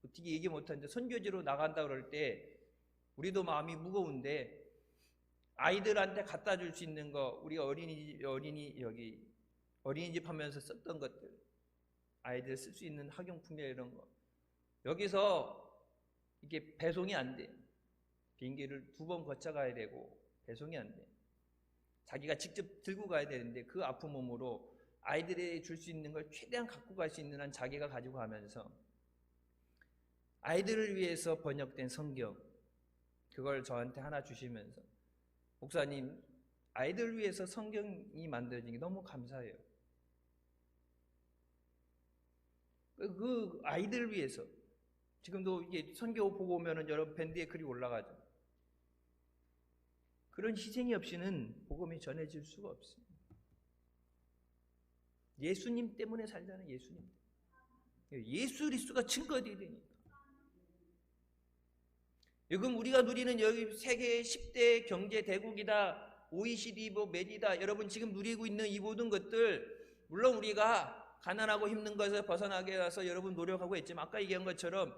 어떻게 얘기 못하는데 선교지로 나간다 그럴 때 우리도 마음이 무거운데, 아이들한테 갖다 줄 수 있는 거, 우리가 어린이집 하면서 썼던 것들, 아이들 쓸 수 있는 학용품이나 이런 거, 여기서 이게 배송이 안 돼. 비행기를 2번 거쳐가야 되고 배송이 안 돼. 자기가 직접 들고 가야 되는데 그 아픈 몸으로 아이들이 줄 수 있는 걸 최대한 갖고 갈 수 있는 한 자기가 가지고 가면서 아이들을 위해서 번역된 성경, 그걸 저한테 하나 주시면서, 목사님, 아이들을 위해서 성경이 만들어진 게 너무 감사해요. 그 아이들을 위해서, 지금도 이게 선교 보고 오면은 여러분 밴드에 글이 올라가죠. 그런 희생이 없이는 복음이 전해질 수가 없습니다. 예수님 때문에 살자는, 예수님. 예수 그리스도가 증거되어야 되니까. 지금 우리가 누리는 여기 세계 10대 경제 대국이다, OECD 메디다, 여러분 지금 누리고 있는 이 모든 것들, 물론 우리가 가난하고 힘든 것에서 벗어나게 해서 여러분 노력하고 있지만, 아까 얘기한 것처럼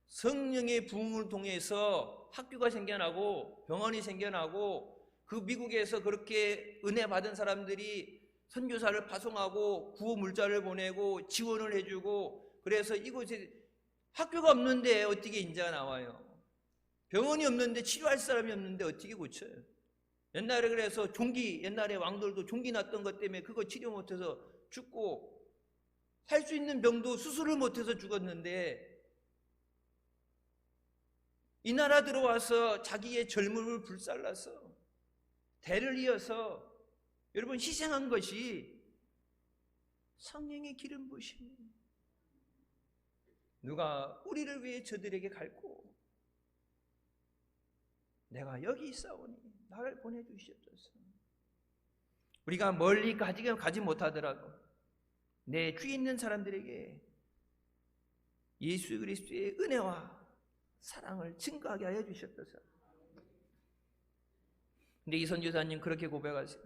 성령의 부흥을 통해서 학교가 생겨나고 병원이 생겨나고, 그 미국에서 그렇게 은혜 받은 사람들이 선교사를 파송하고 구호 물자를 보내고 지원을 해주고, 그래서 이곳에 학교가 없는데 어떻게 인자가 나와요? 병원이 없는데, 치료할 사람이 없는데 어떻게 고쳐요? 옛날에 그래서 옛날에 왕들도 종기 났던 것 때문에 그거 치료 못해서 죽고, 살 수 있는 병도 수술을 못해서 죽었는데, 이 나라 들어와서 자기의 젊음을 불살라서 대를 이어서 여러분 희생한 것이 성령의 기름 부으심. 누가 우리를 위해 저들에게 갈고, 내가 여기 있사오니 나를 보내주시옵소서. 우리가 멀리 가지 못하더라도 내 귀에 있는 사람들에게 예수 그리스도의 은혜와 사랑을 증거하게 하여 주시옵소서. 근데 이 선교사님 그렇게 고백하세요.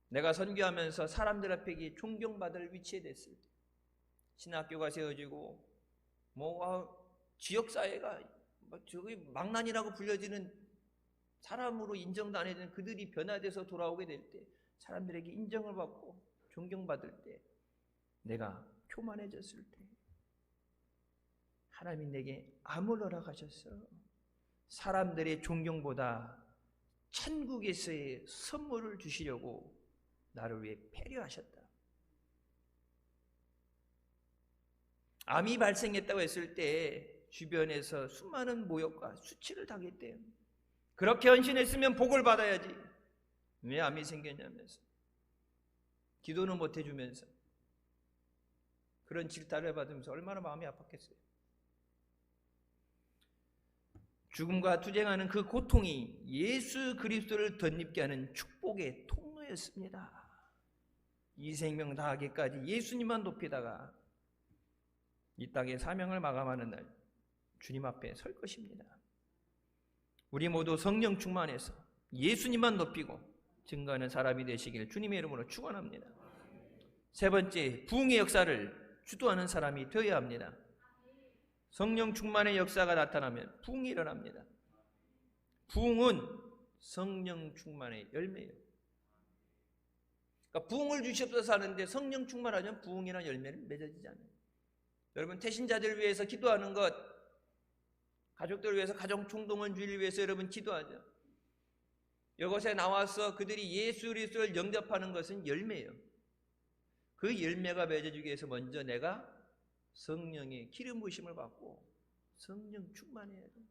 내가 선교하면서 사람들 앞에 존경받을 위치에 됐을 때, 신학교가 세워지고 지역사회가 저기 망난이라고 불려지는 사람으로 인정도 안 해지는 그들이 변화돼서 돌아오게 될 때, 사람들에게 인정을 받고 존경받을 때, 내가 교만해졌을 때, 하나님이 내게 암을 허락하셔서 사람들의 존경보다 천국에서의 선물을 주시려고 나를 위해 패려하셨다. 암이 발생했다고 했을 때 주변에서 수많은 모욕과 수치를 당했대요. 그렇게 헌신했으면 복을 받아야지. 왜 암이 생겼냐면서. 기도는 못 해주면서. 그런 질타를 받으면서 얼마나 마음이 아팠겠어요. 죽음과 투쟁하는 그 고통이 예수 그리스도를 덧입게 하는 축복의 통로였습니다. 이 생명 다하기까지 예수님만 높이다가 이 땅의 사명을 마감하는 날 주님 앞에 설 것입니다. 우리 모두 성령 충만해서 예수님만 높이고 증거하는 사람이 되시길 주님의 이름으로 축원합니다. 세 번째, 부흥의 역사를 주도하는 사람이 되어야 합니다. 성령 충만의 역사가 나타나면 부흥이 일어납니다. 부흥은 성령 충만의 열매예요. 그러니까 부흥을 주시옵소서 하는데 성령 충만하면 부흥이나 열매는 맺어지지 않아요. 여러분, 태신자들을 위해서 기도하는 것, 가족들을 위해서 가정 총동원주의를 위해서 여러분 기도하죠. 이것에 나와서 그들이 예수 그리스도를 영접하는 것은 열매예요. 그 열매가 맺어지기 위해서 먼저 내가 성령의 기름 부으심을 받고 성령 충만해야 돼요.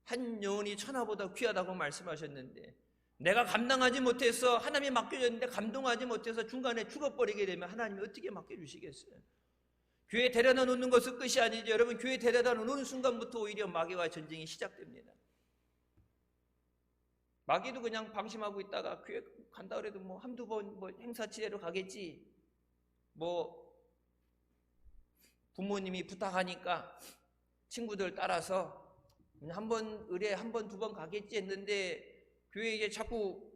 한 영혼이 천하보다 귀하다고 말씀하셨는데 내가 감당하지 못해서 하나님이 맡겨줬는데 감동하지 못해서 중간에 죽어버리게 되면 하나님이 어떻게 맡겨주시겠어요? 교회 데려다 놓는 것은 끝이 아니죠. 여러분, 교회 데려다 놓는 순간부터 오히려 마귀와 전쟁이 시작됩니다. 마귀도 그냥 방심하고 있다가 교회 간다 그래도 뭐 한두 번 뭐 행사 치레로 가겠지, 뭐 부모님이 부탁하니까 친구들 따라서 한 번 의뢰 한 번 두 번 가겠지 했는데 교회에 이제 자꾸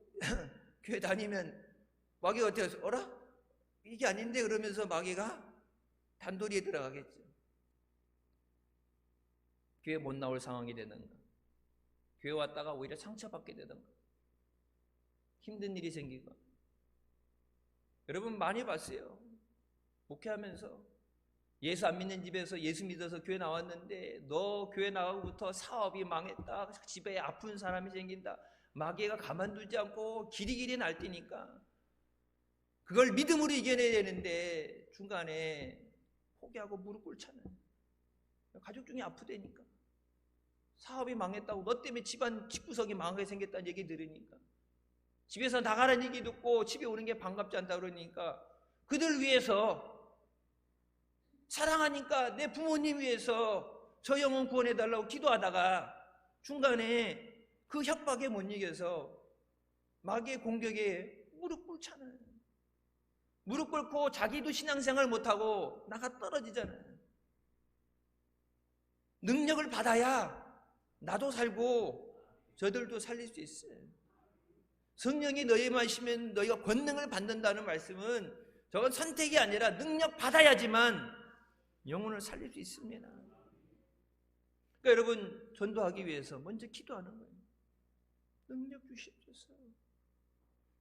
교회 다니면 마귀가 어떻게 해서 어라? 이게 아닌데 그러면서 마귀가 단도리에 들어가겠죠. 교회 못 나올 상황이 되는가, 교회 왔다가 오히려 상처받게 되던가, 힘든 일이 생기고. 여러분 많이 봤어요. 목회하면서 예수 안 믿는 집에서 예수 믿어서 교회 나왔는데 너 교회 나가고부터 사업이 망했다, 집에 아픈 사람이 생긴다, 마귀가 가만두지 않고 길이길이 날뛰니까 그걸 믿음으로 이겨내야 되는데 중간에 포기하고 무릎 꿇잖아요. 가족 중에 아프다니까. 사업이 망했다고, 너 때문에 집안 집구석이 망하게 생겼다는 얘기 들으니까, 집에서 나가라는 얘기 듣고 집에 오는 게 반갑지 않다 그러니까 그들 위해서 사랑하니까 내 부모님 위해서 저 영혼 구원해달라고 기도하다가 중간에 그 협박에 못 이겨서 마귀의 공격에 무릎 꿇잖아요. 무릎 꿇고 자기도 신앙생활 못하고 나가 떨어지잖아요. 능력을 받아야 나도 살고 저들도 살릴 수 있어요. 성령이 너희에만 있으면 너희가 권능을 받는다는 말씀은 저건 선택이 아니라 능력 받아야지만 영혼을 살릴 수 있습니다. 그러니까 여러분, 전도하기 위해서 먼저 기도하는 거예요. 능력 주시옵소서.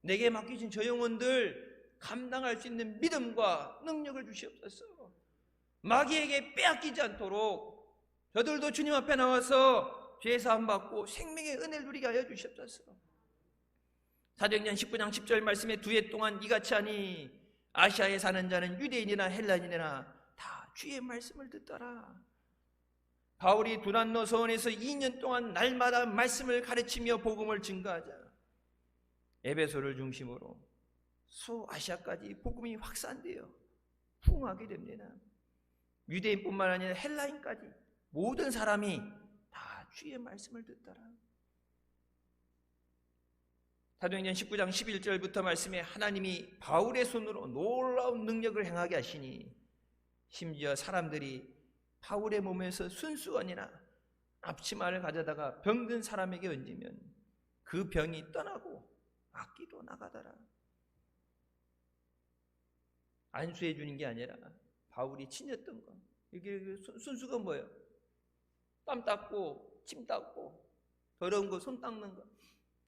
내게 맡기신 저 영혼들 감당할 수 있는 믿음과 능력을 주시옵소서. 마귀에게 빼앗기지 않도록 저들도 주님 앞에 나와서 죄 사함 받고 생명의 은혜를 누리게 하여 주시옵소서. 사도행전 19장 10절 말씀에 두 해 동안 이같이 하니 아시아에 사는 자는 유대인이나 헬라인이나 다 주의 말씀을 듣더라. 바울이 두란노 서원에서 2년 동안 날마다 말씀을 가르치며 복음을 증거하자 에베소를 중심으로 소아시아까지 복음이 확산되어 부흥하게 됩니다. 유대인뿐만 아니라 헬라인까지 모든 사람이 다 주의 말씀을 듣더라. 사도행전 19장 11절부터 말씀에 하나님이 바울의 손으로 놀라운 능력을 행하게 하시니 심지어 사람들이 바울의 몸에서 순수원이나 앞치마를 가져다가 병든 사람에게 얹으면 그 병이 떠나고 악기도 나가더라. 안수해 주는 게 아니라 바울이 친했던 거. 이게 순수가 뭐예요? 땀 닦고 침 닦고 더러운 거 손 닦는 거.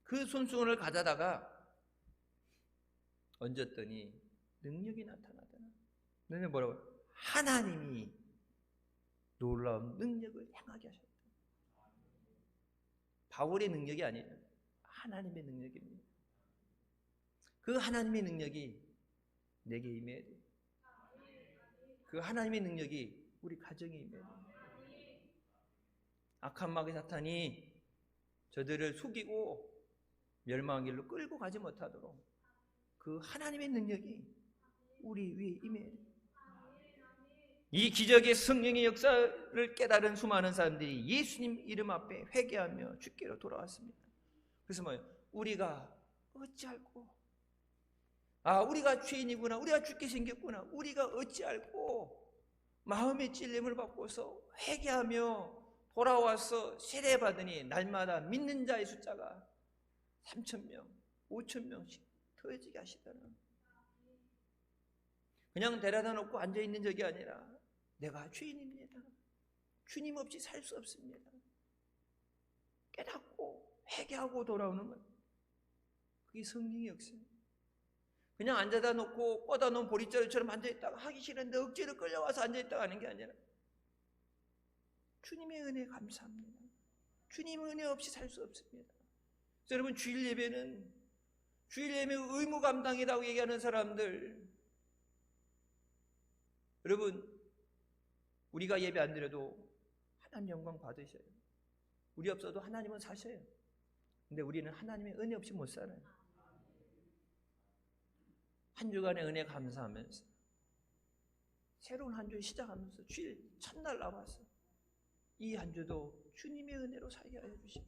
그 손수건을 가져다가 얹었더니 능력이 나타나더라. 너네 뭐라고? 하나님이 놀라운 능력을 행하게 하셨다. 바울의 능력이 아니라 하나님의 능력입니다. 그 하나님의 능력이 내게 임해야 돼. 그 하나님의 능력이 우리 가정에 임해야 돼. 악한 마귀 사탄이 저들을 속이고 멸망의 길로 끌고 가지 못하도록 그 하나님의 능력이 우리 위에 임해야 돼. 이 기적의 성령의 역사를 깨달은 수많은 사람들이 예수님 이름 앞에 회개하며 주께로 돌아왔습니다. 그래서 뭐예요? 우리가 어찌할꼬? 우리가 죄인이구나. 우리가 죽게 생겼구나. 우리가 어찌할꼬? 마음의 찔림을 받고서 회개하며 돌아와서 세례받으니 날마다 믿는 자의 숫자가 3,000명, 5,000명씩 더해지게 하시더라. 그냥 데려다 놓고 앉아있는 적이 아니라 내가 죄인입니다. 주님 없이 살 수 없습니다. 깨닫고 회개하고 돌아오는 것. 그게 성령의 역사예요. 그냥 앉아다 놓고 뻗어 놓은 보릿자루처럼 앉아있다가 하기 싫은데 억지로 끌려와서 앉아있다가 하는 게 아니라 주님의 은혜 감사합니다. 주님의 은혜 없이 살 수 없습니다. 그래서 여러분 주일 예배는 주일 예배 의무 감당이라고 얘기하는 사람들, 여러분 우리가 예배 안 드려도 하나님 영광 받으셔요. 우리 없어도 하나님은 사셔요. 근데 우리는 하나님의 은혜 없이 못 살아요. 한 주간의 은혜 감사하면서 새로운 한 주 시작하면서 주일 첫날 나와서 이 한 주도 주님의 은혜로 살게 하여 주십시오.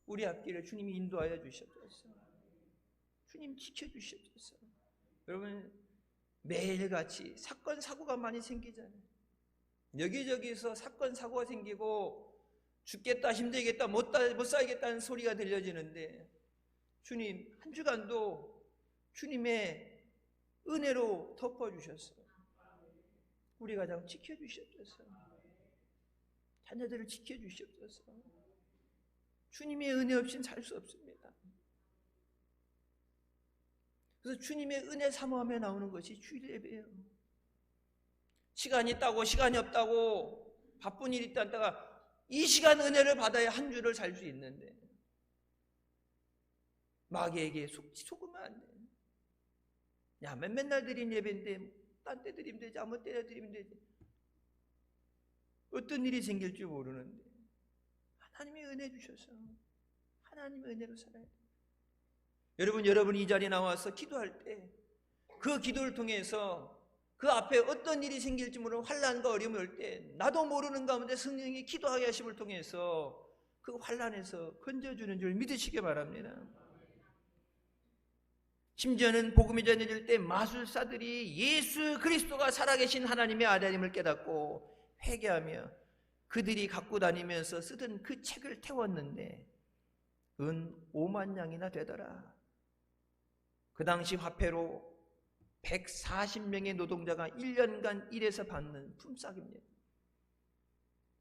우리 앞길을 주님이 인도하여 주십시오. 주님 지켜주십시오. 여러분 매일같이 사건 사고가 많이 생기잖아요. 여기저기서 사건 사고가 생기고 죽겠다, 힘들겠다, 못 살겠다는 소리가 들려지는데 주님 한 주간도 주님의 은혜로 덮어주셨어요. 우리 가정 지켜주셨어요. 자녀들을 지켜주셨어요. 주님의 은혜 없이는 살 수 없습니다. 그래서 주님의 은혜 사모하며 나오는 것이 주일 예배예요. 시간이 있다고 시간이 없다고 바쁜 일이 있다가 이 시간 은혜를 받아야 한 주를 살 수 있는데 마귀에게 속으면 안 돼. 야, 맨날 드린 예배인데 딴 때 드리면 되지, 아무 때나 드리면 되지. 어떤 일이 생길 줄 모르는데 하나님의 은혜 주셔서 하나님의 은혜로 살아야 돼. 여러분이 이 자리에 나와서 기도할 때 그 기도를 통해서 그 앞에 어떤 일이 생길지 모르는 환난과 어려움이 올 때 나도 모르는 가운데 성령이 기도하게 하심을 통해서 그 환난에서 건져주는 줄 믿으시기 바랍니다. 심지어는 복음이 전해질 때 마술사들이 예수 그리스도가 살아계신 하나님의 아들임을 깨닫고 회개하며 그들이 갖고 다니면서 쓰던 그 책을 태웠는데 은 5만 양이나 되더라. 그 당시 화폐로 140명의 노동자가 1년간 일해서 받는 품삯입니다.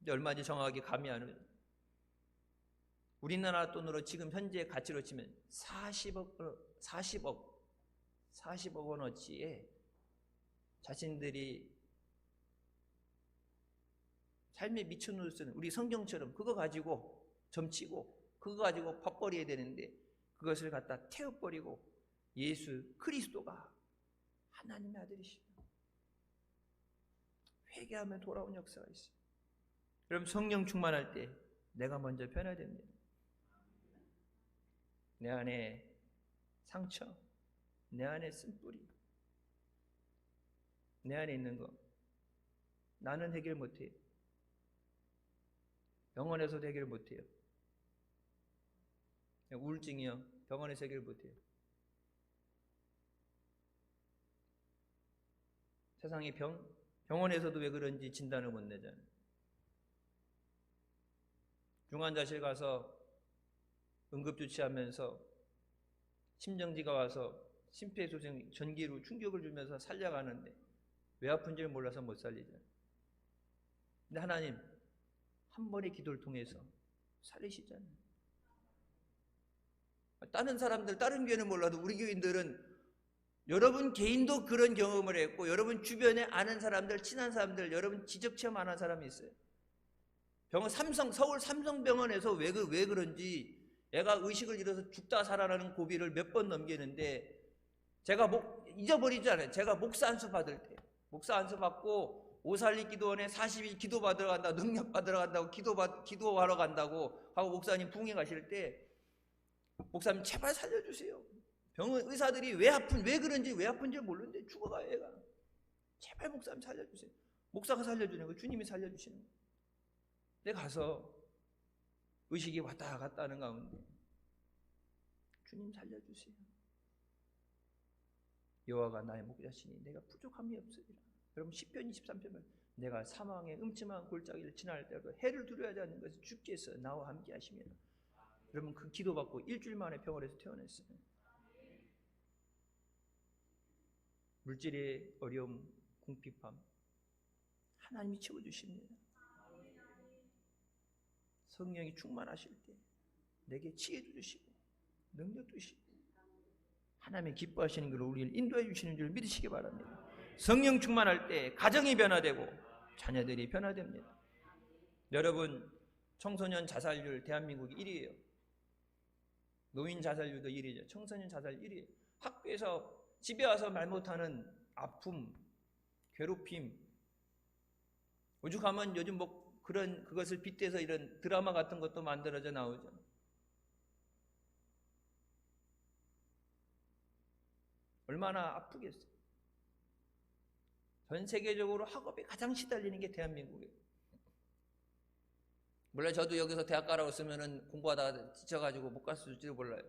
얼마인지 정확하게 감이 안 오요. 우리나라 돈으로 지금 현재 가치로 치면 40억 원어치에 자신들이 삶에 미쳐놓을 수 있는 우리 성경처럼 그거 가지고 점치고 그거 가지고 밥벌이해야 되는데 그것을 갖다 태워버리고 예수 그리스도가 하나님의 아들이시다. 회개하면 돌아온 역사가 있어요. 여러분 성령 충만할 때 내가 먼저 변해야 됩니다. 내 안에 상처, 내 안에 쓴뿌리, 내 안에 있는 거 나는 해결 못해요. 병원에서도 해결 못해요. 우울증이요, 병원에서 해결 못해요. 세상에 병원에서도 왜 그런지 진단을 못 내잖아요. 중환자실 가서 응급조치하면서 심정지가 와서 심폐소생 전기로 충격을 주면서 살려가는데 왜 아픈지를 몰라서 못 살리잖아요. 근데 하나님 한 번의 기도를 통해서 살리시잖아요. 다른 사람들, 다른 교회는 몰라도 우리 교인들은 여러분 개인도 그런 경험을 했고 여러분 주변에 아는 사람들, 친한 사람들, 여러분 지적 체험 안 한 사람이 있어요. 서울 삼성병원에서 왜 그런지 애가 의식을 잃어서 죽다 살아나는 고비를 몇 번 넘기는데 제가 잊어버리지 않아요. 제가 목사 안수 받을 때 목사 안수 받고 오살리 기도원에 40일 기도 받으러 간다고, 능력 받으러 간다고, 기도하러 간다고 하고 목사님 부흥회 가실 때 목사님 제발 살려주세요. 병원 의사들이 왜 그런지 왜 아픈지 모르는데 죽어가요 애가. 제발 목사님 살려주세요. 목사가 살려주는 거 주님이 살려주시는 거예요. 내가 가서 의식이 왔다 갔다 하는 가운데 주님 살려주세요. 여호와가 나의 목자시니 내가 부족함이 없으리라. 여러분 시편 23편 내가 사망의 음침한 골짜기를 지날 때도 해를 두려워하지 않는 것은 주께서 나와 함께 하시면. 여러분 그 기도받고 일주일 만에 병원에서 퇴원했어요. 물질의 어려움, 궁핍함 하나님이 채워주십니다. 성령이 충만하실 때 내게 지혜도 주시고 능력도 주시고 하나님이 기뻐하시는 것을 우리를 인도해 주시는 줄 믿으시기 바랍니다. 성령 충만할 때 가정이 변화되고 자녀들이 변화됩니다. 여러분 청소년 자살률 대한민국이 1위예요. 노인 자살률도 1위죠. 청소년 자살 1위예요. 학교에서 집에 와서 말 못하는 아픔, 괴롭힘. 오죽하면 요즘 그것을 빗대서 이런 드라마 같은 것도 만들어져 나오죠. 얼마나 아프겠어요. 전 세계적으로 학업에 가장 시달리는 게 대한민국이에요. 물론 저도 여기서 대학 가라고 쓰면은 공부하다가 지쳐가지고 못 갔을지도 몰라요.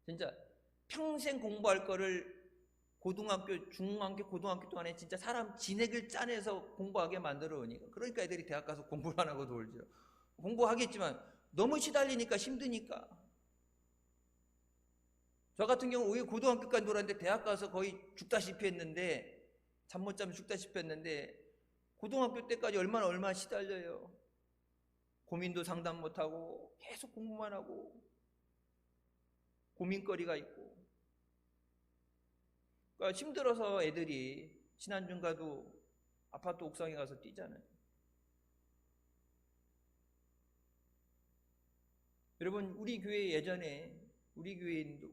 진짜 평생 공부할 거를 고등학교, 중학교, 고등학교 동안에 진짜 사람 진액을 짜내서 공부하게 만들어 오니까. 그러니까 애들이 대학 가서 공부를 안 하고 놀죠. 공부하겠지만 너무 시달리니까 힘드니까. 저 같은 경우 오히려 고등학교까지 놀았는데 대학 가서 거의 죽다시피 했는데, 잠 못 자면 죽다시피 했는데 고등학교 때까지 얼마나 시달려요. 고민도 상담 못하고 계속 공부만 하고 고민거리가 있고. 그러니까 힘들어서 애들이 지난주인가도 아파트 옥상에 가서 뛰잖아요. 여러분 우리 교회 예전에 우리 교회인도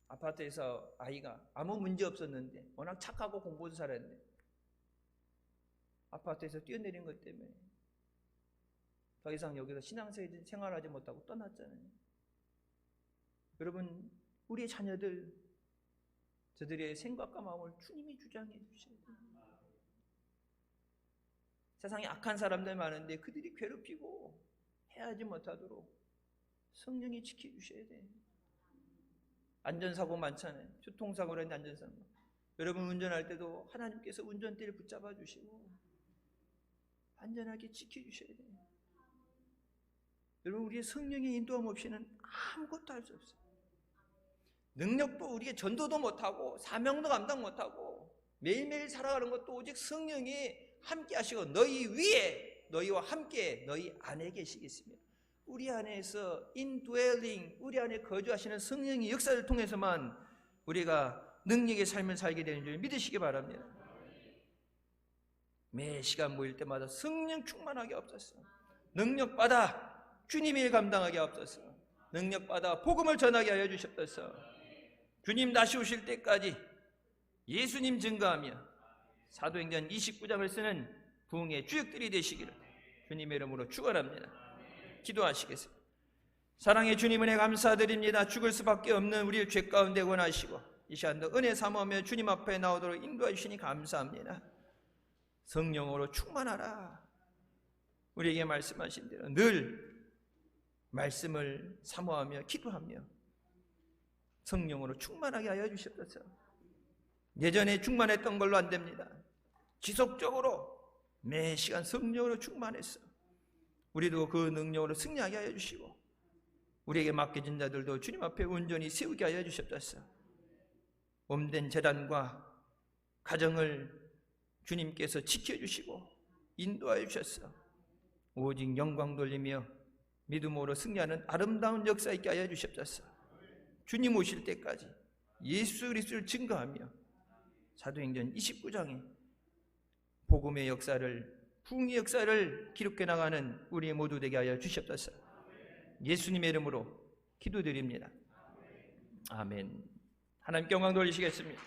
아파트에서 아이가 아무 문제 없었는데 워낙 착하고 공부도 잘했는데 아파트에서 뛰어내린 것 때문에 더 이상 여기서 신앙생활하지 못하고 떠났잖아요. 여러분 우리의 자녀들, 저들의 생각과 마음을 주님이 주장해 주셔야 돼요. 세상에 악한 사람들 많은데 그들이 괴롭히고 해하지 못하도록 성령이 지켜주셔야 돼요. 안전사고 많잖아요. 교통사고라는 안전사고. 여러분 운전할 때도 하나님께서 운전대를 붙잡아 주시고 안전하게 지켜주셔야 돼요. 여러분 우리의 성령의 인도함 없이는 아무것도 할 수 없어요. 능력도 우리의 전도도 못하고 사명도 감당 못하고 매일매일 살아가는 것도 오직 성령이 함께 하시고 너희 위에 너희와 함께 너희 안에 계시겠습니다. 우리 안에서 indwelling, 우리 안에 거주하시는 성령의 역사를 통해서만 우리가 능력의 삶을 살게 되는 줄 믿으시기 바랍니다. 매 시간 모일 때마다 성령 충만하게 없었어. 능력받아 주님의 일 감당하게 없었어. 능력받아 복음을 전하게 하여 주셨소서. 주님 다시 오실 때까지 예수님 증거하며 사도행전 29장을 쓰는 부흥의 주역들이 되시기를 주님의 이름으로 축원합니다. 기도하시겠습니다. 사랑의 주님 은혜 감사드립니다. 죽을 수밖에 없는 우리의 죄 가운데 원하시고 이 시간도 은혜 삼으며 주님 앞에 나오도록 인도해 주시니 감사합니다. 성령으로 충만하라. 우리에게 말씀하신 대로 늘 말씀을 사모하며 기도하며 성령으로 충만하게 하여 주시옵소서. 예전에 충만했던 걸로 안 됩니다. 지속적으로 매 시간 성령으로 충만했어. 우리도 그 능력으로 승리하게 하여 주시고 우리에게 맡겨진 자들도 주님 앞에 온전히 세우게 하여 주시옵소서. 몸된 재단과 가정을 주님께서 지켜주시고 인도하여 주셨어. 오직 영광 돌리며 믿음으로 승리하는 아름다운 역사 있게 하여 주시옵소서. 주님 오실 때까지 예수 그리스도를 증거하며 사도행전 29장에 복음의 역사를 부흥의 역사를 기록해 나가는 우리 모두 되게 하여 주시옵소서. 예수님의 이름으로 기도드립니다. 아멘. 하나님께 영광 돌리시겠습니다.